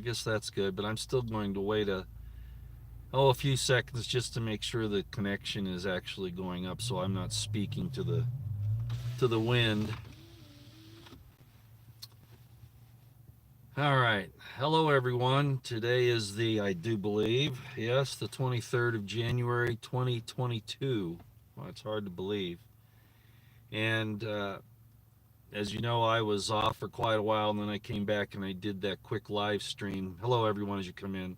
guess that's good, but I'm still going to wait a few seconds just to make sure the connection is actually going up, so I'm not speaking to the wind. All right. Hello, everyone. Today is I do believe, yes, the 23rd of January, 2022. Well, it's hard to believe. And as you know, I was off for quite a while, and then I came back and I did that quick live stream. Hello, everyone, as you come in.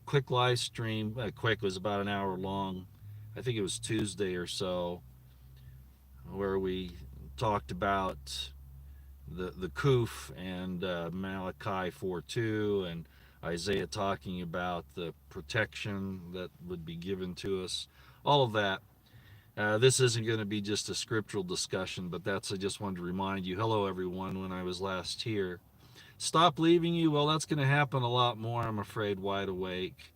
Quick live stream. Quick was about an hour long. I think it was Tuesday or so, where we talked about the Kuf and Malachi 4:2 and Isaiah talking about the protection that would be given to us. All of that. This isn't going to be just a scriptural discussion, but I just wanted to remind you. Hello, everyone. When I was last here, stop leaving you. Well, that's going to happen a lot more, I'm afraid. Wide awake,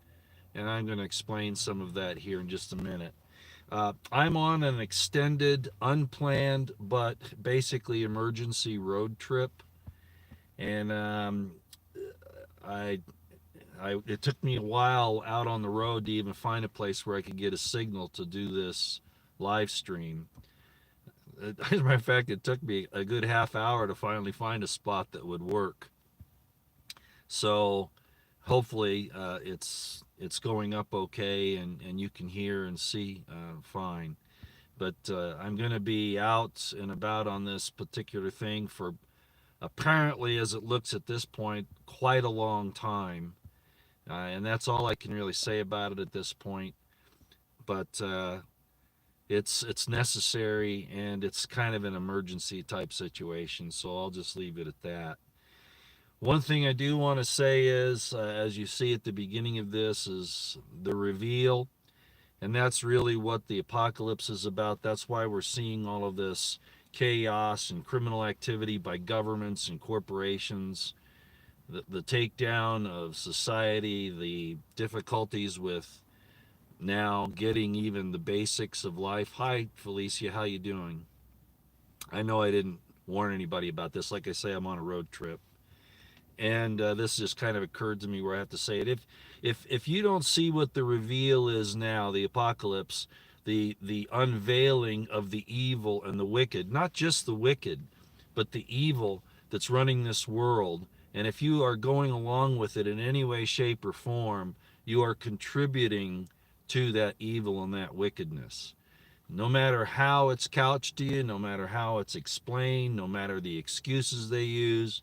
and I'm going to explain some of that here in just a minute. I'm on an extended, unplanned, but basically emergency road trip, and I, it took me a while out on the road to even find a place where I could get a signal to do this live stream. As a matter of fact, it took me a good half hour to finally find a spot that would work. So hopefully it's going up okay, and you can hear and see fine. But I'm going to be out and about on this particular thing for apparently, as it looks at this point, quite a long time. And that's all I can really say about it at this point. But it's necessary, and it's kind of an emergency type situation. So I'll just leave it at that. One thing I do want to say is, as you see at the beginning of this, is the reveal. And that's really what the apocalypse is about. That's why we're seeing all of this chaos and criminal activity by governments and corporations, the takedown of society, the difficulties with now getting even the basics of life. Hi, Felicia, how you doing? I know I didn't warn anybody about this. Like I say, I'm on a road trip. And this just kind of occurred to me where I have to say it. If you don't see what the reveal is now, the apocalypse, the unveiling of the evil and the wicked, not just the wicked, but the evil that's running this world, and if you are going along with it in any way, shape, or form, you are contributing to that evil and that wickedness. No matter how it's couched to you, no matter how it's explained, no matter the excuses they use,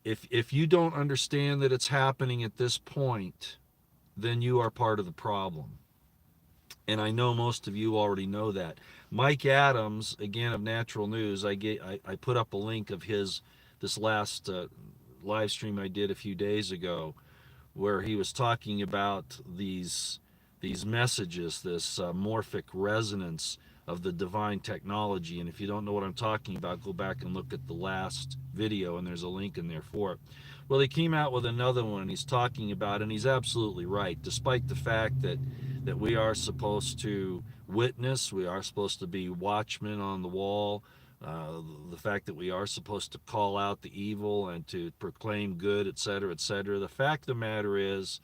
if you don't understand that it's happening at this point, then you are part of the problem. And I know most of you already know that. Mike Adams, again of Natural News, I put up a link of this last live stream I did a few days ago, where he was talking about these messages, this morphic resonance of the divine technology. And if you don't know what I'm talking about, go back and look at the last video, and there's a link in there for it. Well, he came out with another one, and he's talking about, and he's absolutely right, despite the fact that we are supposed to witness, we are supposed to be watchmen on the wall, the fact that we are supposed to call out the evil and to proclaim good, etc., etc. The fact of the matter is,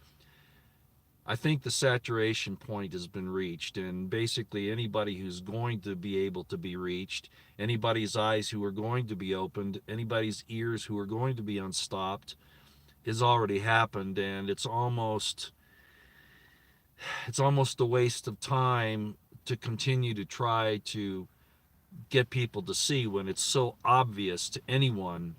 I think the saturation point has been reached, and basically anybody who's going to be able to be reached, anybody's eyes who are going to be opened, anybody's ears who are going to be unstopped, has already happened. And it's almost a waste of time to continue to try to get people to see when it's so obvious to anyone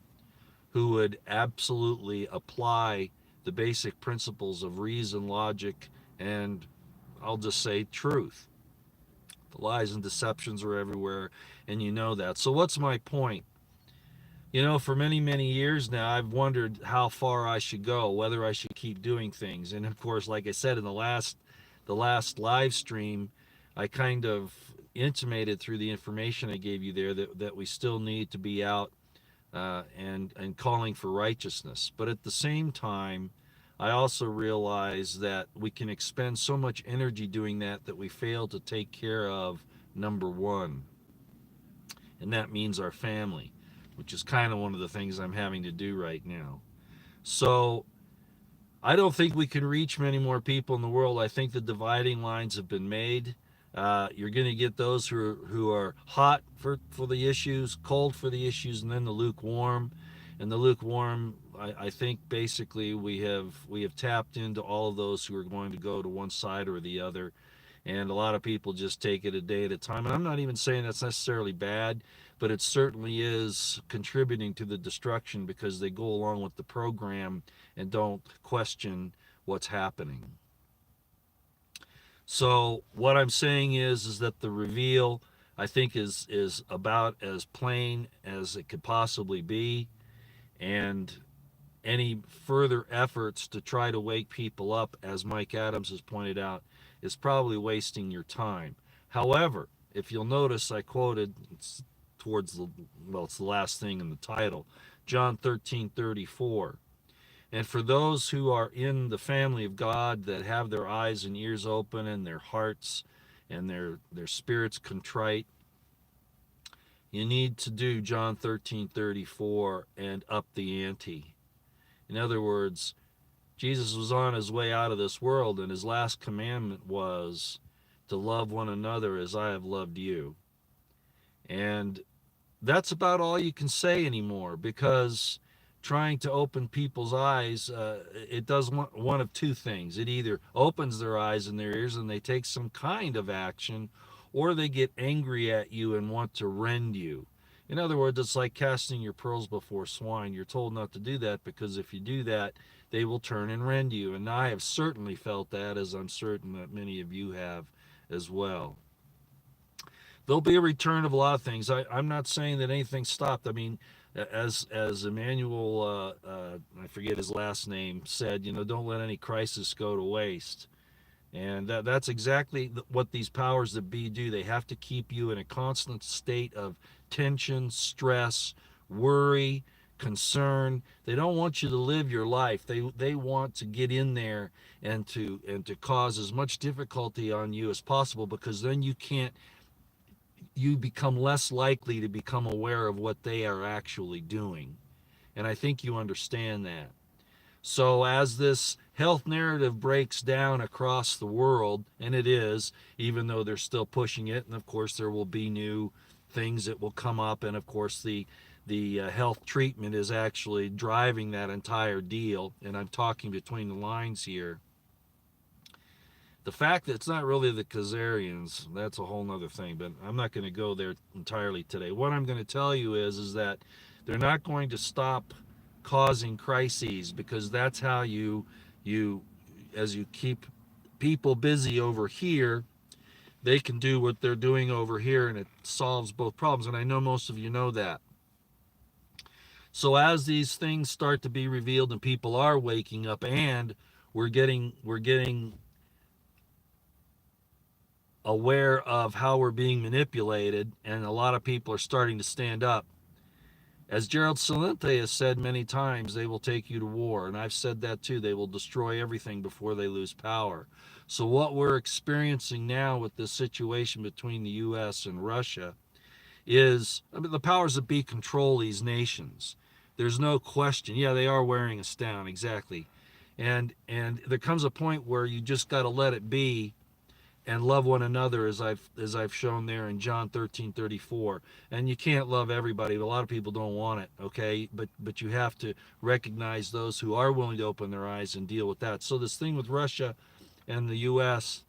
who would absolutely apply the basic principles of reason, logic, and I'll just say truth. The lies and deceptions are everywhere, and you know that. So what's my point? You know, for many, many years now, I've wondered how far I should go, whether I should keep doing things. And of course, like I said in the last live stream, I kind of intimated through the information I gave you there that we still need to be out and calling for righteousness. But at the same time, I also realize that we can expend so much energy doing that we fail to take care of number one, and that means our family. which is kind of one of the things I'm having to do right now. So I don't think we can reach many more people in the world. I think the dividing lines have been made. You're going to get those who are hot for the issues, cold for the issues, and then the lukewarm. And the lukewarm, I think basically we have tapped into all of those who are going to go to one side or the other. And a lot of people just take it a day at a time. And I'm not even saying that's necessarily bad, but it certainly is contributing to the destruction because they go along with the program and don't question what's happening. So what I'm saying is that the reveal, I think, is about as plain as it could possibly be, and any further efforts to try to wake people up, as Mike Adams has pointed out, is probably wasting your time. However, if you'll notice, I quoted, it's towards the, well, it's the last thing in the title, John 13:34. And for those who are in the family of God that have their eyes and ears open and their hearts and their spirits contrite, you need to do John 13:34 and up the ante. In other words, Jesus was on his way out of this world, and his last commandment was to love one another as I have loved you. And that's about all you can say anymore, because trying to open people's eyes, it does one of two things. It either opens their eyes and their ears and they take some kind of action, or they get angry at you and want to rend you. In other words, it's like casting your pearls before swine. You're told not to do that, because if you do that, they will turn and rend you. And I have certainly felt that, as I'm certain that many of you have as well. There'll be a return of a lot of things. I'm not saying that anything stopped. I mean, as Emmanuel, I forget his last name, said, don't let any crisis go to waste. And that's exactly what these powers that be do. They have to keep you in a constant state of tension, stress, worry, concern. They don't want you to live your life. They want to get in there and to cause as much difficulty on you as possible, because then you become less likely to become aware of what they are actually doing. And I think you understand that. So as this health narrative breaks down across the world, and it is, even though they're still pushing it, and of course there will be new things that will come up, and of course the health treatment is actually driving that entire deal, and I'm talking between the lines here. The fact that it's not really the Khazarians, that's a whole nother thing, but I'm not going to go there entirely today. What I'm going to tell you is that they're not going to stop causing crises, because that's how you as you keep people busy over here, they can do what they're doing over here, and it solves both problems. And I know most of you know that. So as these things start to be revealed and people are waking up, and we're getting aware of how we're being manipulated, and a lot of people are starting to stand up. As Gerald Celente has said many times, they will take you to war, and I've said that too. They will destroy everything before they lose power. So what we're experiencing now with this situation between the U.S. and Russia is, the powers that be control these nations. There's no question. Yeah, they are wearing us down, exactly. And there comes a point where you just got to let it be and love one another, as I've shown there in John 13:34. And you can't love everybody. A lot of people don't want it, okay? But you have to recognize those who are willing to open their eyes and deal with that. So this thing with Russia and the U.S.,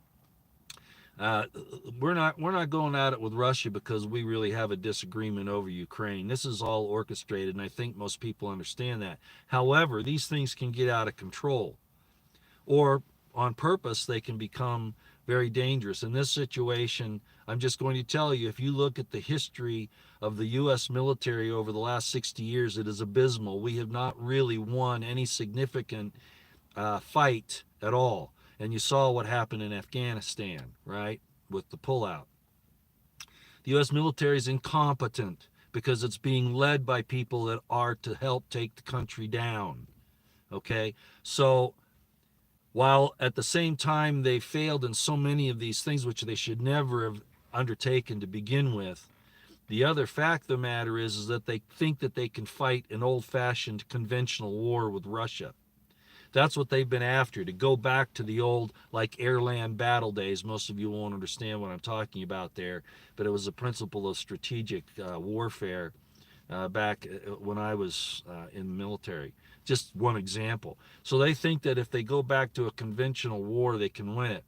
we're not going at it with Russia because we really have a disagreement over Ukraine. This is all orchestrated, and I think most people understand that. However, these things can get out of control, or on purpose they can become very dangerous. In this situation, I'm just going to tell you, if you look at the history of the U.S. military over the last 60 years, it is abysmal. We have not really won any significant fight at all. And you saw what happened in Afghanistan, right, with the pullout. The U.S. military is incompetent because it's being led by people that are to help take the country down, okay? So while at the same time they failed in so many of these things, which they should never have undertaken to begin with, The other fact of the matter is that they think that they can fight an old-fashioned conventional war with Russia. That's what they've been after, to go back to the old, like, air-land battle days. Most of you won't understand what I'm talking about there, but it was a principle of strategic warfare back when I was in the military. Just one example. So they think that if they go back to a conventional war, they can win it.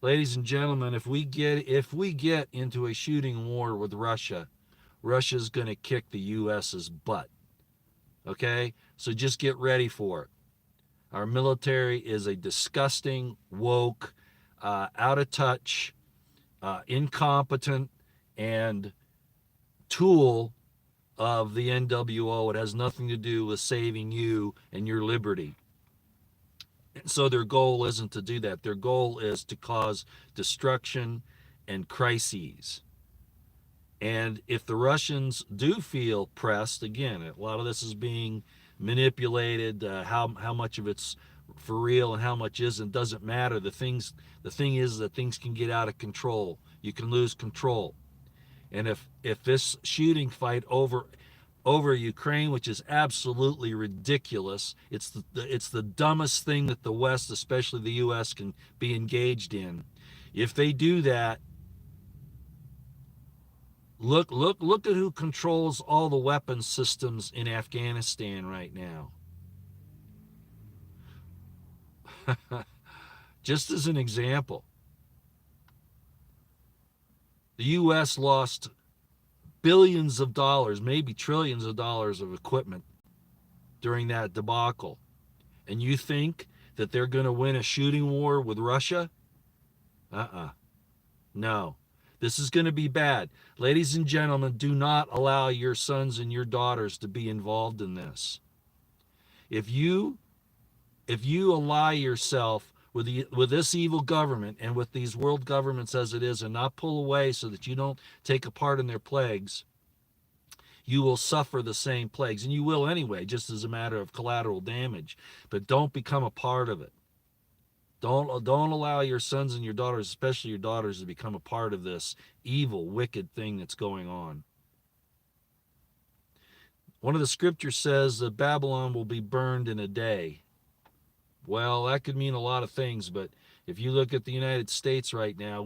Ladies and gentlemen, if we get into a shooting war with Russia, Russia's going to kick the U.S.'s butt. Okay? So just get ready for it. Our military is a disgusting, woke, out of touch, incompetent, and tool of the NWO. It has nothing to do with saving you and your liberty. And so their goal isn't to do that. Their goal is to cause destruction and crises. And if the Russians do feel pressed, again, a lot of this is being manipulated. How much of it's for real and how much isn't doesn't matter. The thing is that things can get out of control. You can lose control. And if this shooting fight over Ukraine, which is absolutely ridiculous, it's the dumbest thing that the West, especially the U.S., can be engaged in. If they do that, look at who controls all the weapons systems in Afghanistan right now. Just as an example, the U.S. lost billions of dollars, maybe trillions of dollars of equipment during that debacle. And you think that they're going to win a shooting war with Russia? No. This is going to be bad. Ladies and gentlemen, do not allow your sons and your daughters to be involved in this. If you ally yourself with this evil government and with these world governments as it is, and not pull away so that you don't take a part in their plagues, you will suffer the same plagues. And you will anyway, just as a matter of collateral damage. But don't become a part of it. Don't allow your sons and your daughters, especially your daughters, to become a part of this evil, wicked thing that's going on. One of the scriptures says that Babylon will be burned in a day. Well, that could mean a lot of things, but if you look at the United States right now,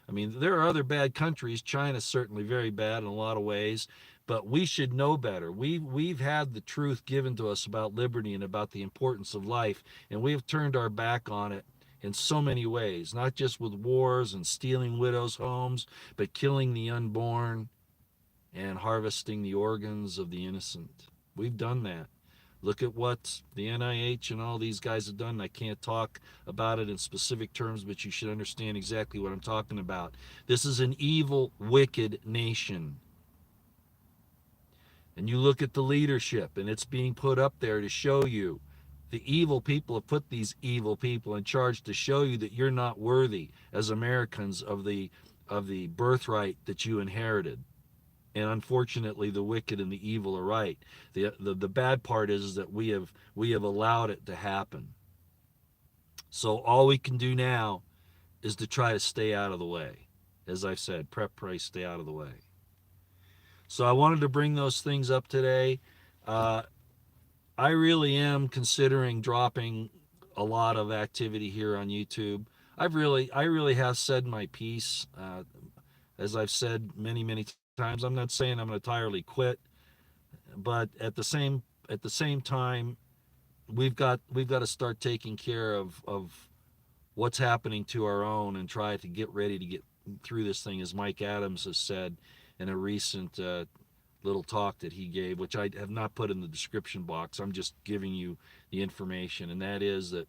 there are other bad countries. China's certainly very bad in a lot of ways, but we should know better. We've had the truth given to us about liberty and about the importance of life, and we have turned our back on it in so many ways, not just with wars and stealing widows' homes, but killing the unborn and harvesting the organs of the innocent. We've done that. Look at what the NIH and all these guys have done. I can't talk about it in specific terms, but you should understand exactly what I'm talking about. This is an evil, wicked nation. And you look at the leadership, and it's being put up there to show you. The evil people have put these evil people in charge to show you that you're not worthy as Americans of the birthright that you inherited. And unfortunately, the wicked and the evil are right. The bad part is that we have allowed it to happen. So all we can do now is to try to stay out of the way. As I've said, prep, pray, stay out of the way. So I wanted to bring those things up today. I really am considering dropping a lot of activity here on YouTube. I really have said my piece. As I've said many times, I'm not saying I'm going to entirely quit, but at the same time, we've got to start taking care of what's happening to our own and try to get ready to get through this thing, as Mike Adams has said in a recent little talk that he gave, which I have not put in the description box. I'm just giving you the information, and that is that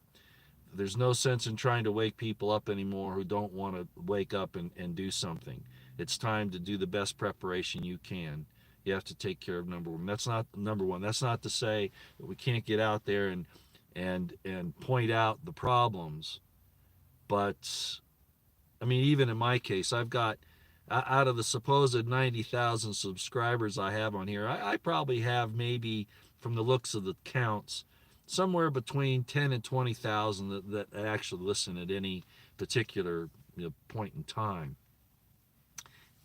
there's no sense in trying to wake people up anymore who don't want to wake up and do something. It's time to do the best preparation you can. You have to take care of number one. That's not number one. That's not to say that we can't get out there and point out the problems. But I mean, even in my case, I've got, out of the supposed 90,000 subscribers I have on here, I probably have, maybe from the looks of the counts, somewhere between 10 and 20,000 that actually listen at any particular point in time.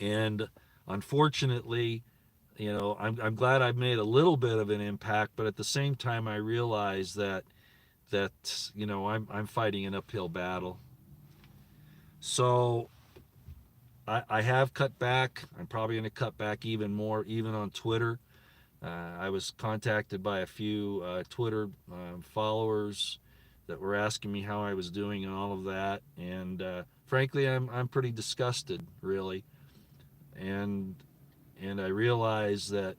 And Unfortunately, I'm glad I've made a little bit of an impact, but at the same time, I realize that I'm fighting an uphill battle. So I have cut back. I'm probably going to cut back even more, even on Twitter. I was contacted by a few Twitter followers that were asking me how I was doing and all of that, and frankly, I'm pretty disgusted, really, and I realize that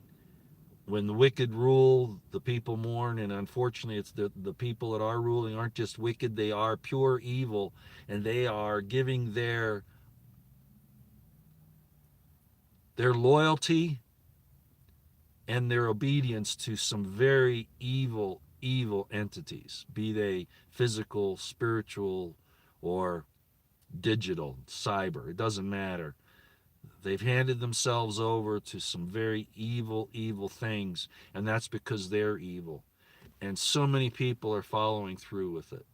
when the wicked rule, the people mourn, and unfortunately, it's the people that are ruling aren't just wicked; they are pure evil, and they are giving their loyalty and their obedience to some very evil entities, be they physical, spiritual, or digital, cyber. It doesn't matter. They've handed themselves over to some very evil things, and that's because they're evil. And so many people are following through with it.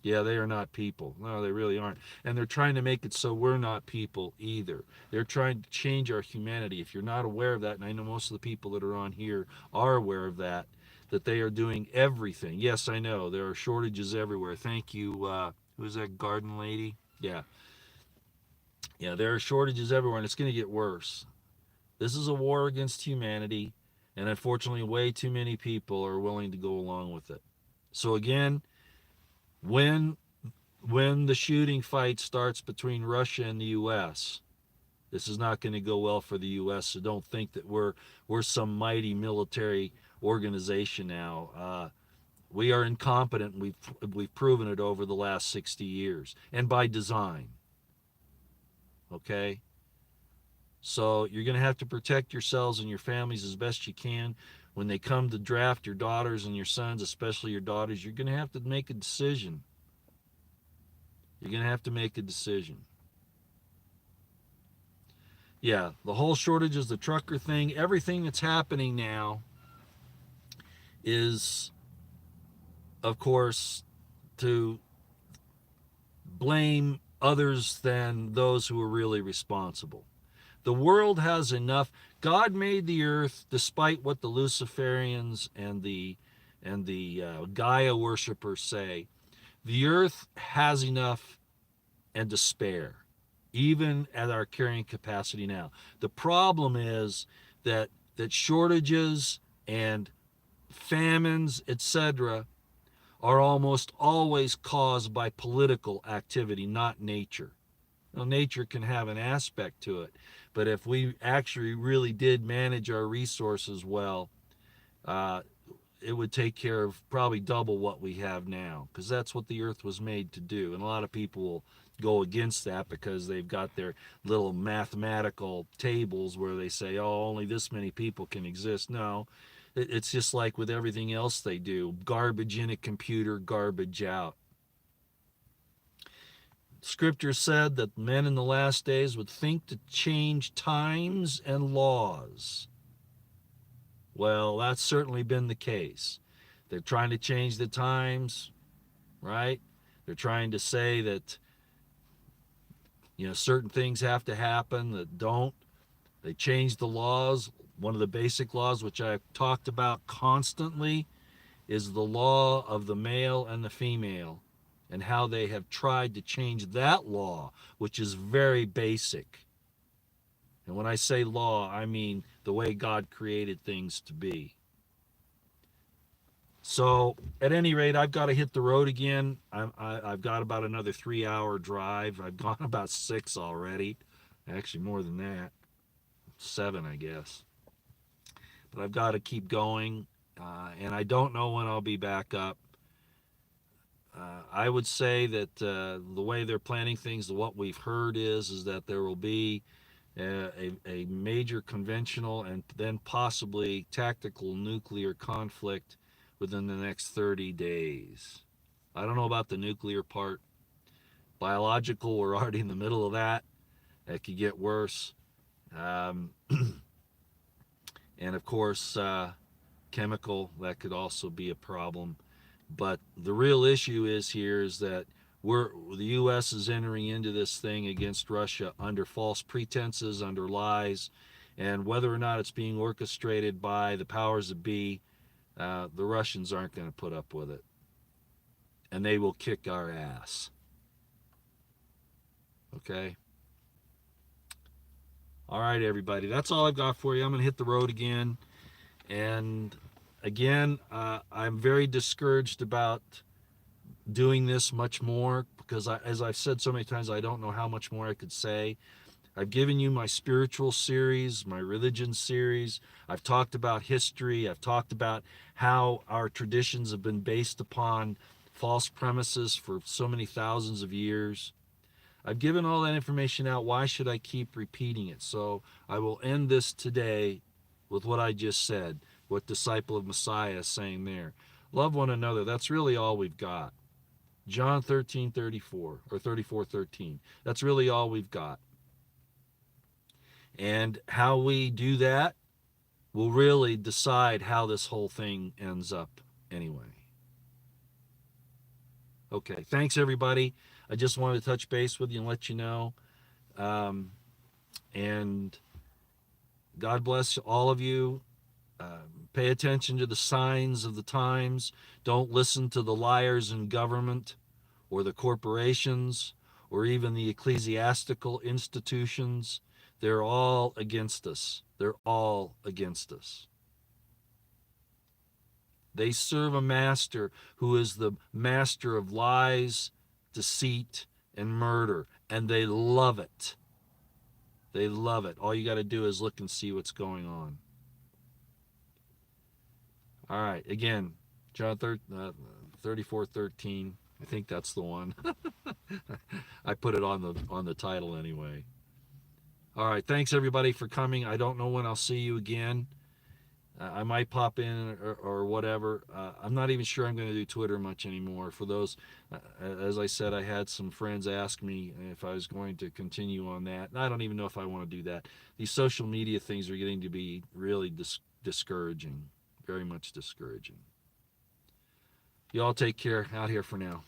Yeah, they are not people. No, they really aren't. And they're trying to make it so we're not people either. They're trying to change our humanity. If you're not aware of that, and I know most of the people that are on here are aware of that they are doing everything. Yes, I know. There are shortages everywhere. Thank you. Who's that garden lady? Yeah. Yeah, there are shortages everywhere, and it's going to get worse. This is a war against humanity, and unfortunately, way too many people are willing to go along with it. So again, when when the shooting fight starts between Russia and the U.S., this is not going to go well for the U.S. So don't think that we're some mighty military organization now. We are incompetent. We've proven it over the last 60 years, and by design. Okay, so you're going to have to protect yourselves and your families as best you can. When they come to draft your daughters and your sons, especially your daughters, you're going to have to make a decision. You're going to have to make a decision. Yeah, the whole shortages, the trucker thing, everything that's happening now is, of course, to blame others than those who are really responsible. The world has enough. God made the earth, despite what the Luciferians and the Gaia worshippers say. The earth has enough and to spare, even at our carrying capacity now. The problem is that shortages and famines, etc., are almost always caused by political activity, not nature. Now, nature can have an aspect to it, but if we actually really did manage our resources well, uh, it would take care of probably double what we have now, because that's what the earth was made to do. And a lot of people will go against that because they've got their little mathematical tables where they say, oh, only this many people can exist. No, it's just like with everything else they do: garbage in a computer, garbage out. Scripture said that men in the last days would think to change times and laws. Well, that's certainly been the case. They're trying to change the times, right? They're trying to say that, certain things have to happen that don't. They change the laws. One of the basic laws, which I've talked about constantly, is the law of the male and the female, and how they have tried to change that law, which is very basic. And when I say law, I mean the way God created things to be. So, at any rate, I've got to hit the road again. I've got about another 3-hour drive. I've gone about 6 already. Actually, more than that. 7, I guess. But I've got to keep going. And I don't know when I'll be back up. I would say that the way they're planning things, what we've heard is that there will be a major conventional and then possibly tactical nuclear conflict within the next 30 days. I don't know about the nuclear part. Biological, we're already in the middle of that. It could get worse. Um, and of course, chemical, that could also be a problem. But the real issue is that the U.S. is entering into this thing against Russia under false pretenses, under lies, And whether or not it's being orchestrated by the powers that be, the Russians aren't going to put up with it. And they will kick our ass. Okay? All right, everybody. That's all I've got for you. I'm going to hit the road again. And again, I'm very discouraged about doing this much more because, as I've said so many times, I don't know how much more I could say. I've given you my spiritual series, my religion series. I've talked about history. I've talked about how our traditions have been based upon false premises for so many thousands of years. I've given all that information out. Why should I keep repeating it? So I will end this today with what I just said, what Disciple of Messiah is saying there. Love one another. That's really all we've got. John 13:34 or 34:13. That's really all we've got. And how we do that will really decide how this whole thing ends up anyway. Okay, thanks everybody. I just wanted to touch base with you and let you know. And God bless all of you. Pay attention to the signs of the times. Don't listen to the liars in government or the corporations or even the ecclesiastical institutions. They're all against us. They're all against us. They serve a master who is the master of lies, deceit, and murder, and they love it. They love it. All you got to do is look and see what's going on. All right, again, John 34:13. I think that's the one. I put it on the title anyway. All right, thanks everybody for coming. I don't know when I'll see you again. I might pop in or whatever. I'm not even sure I'm going to do Twitter much anymore. For those, as I said, I had some friends ask me if I was going to continue on that. And I don't even know if I want to do that. These social media things are getting to be really discouraging, very much discouraging. You all take care. Out here for now.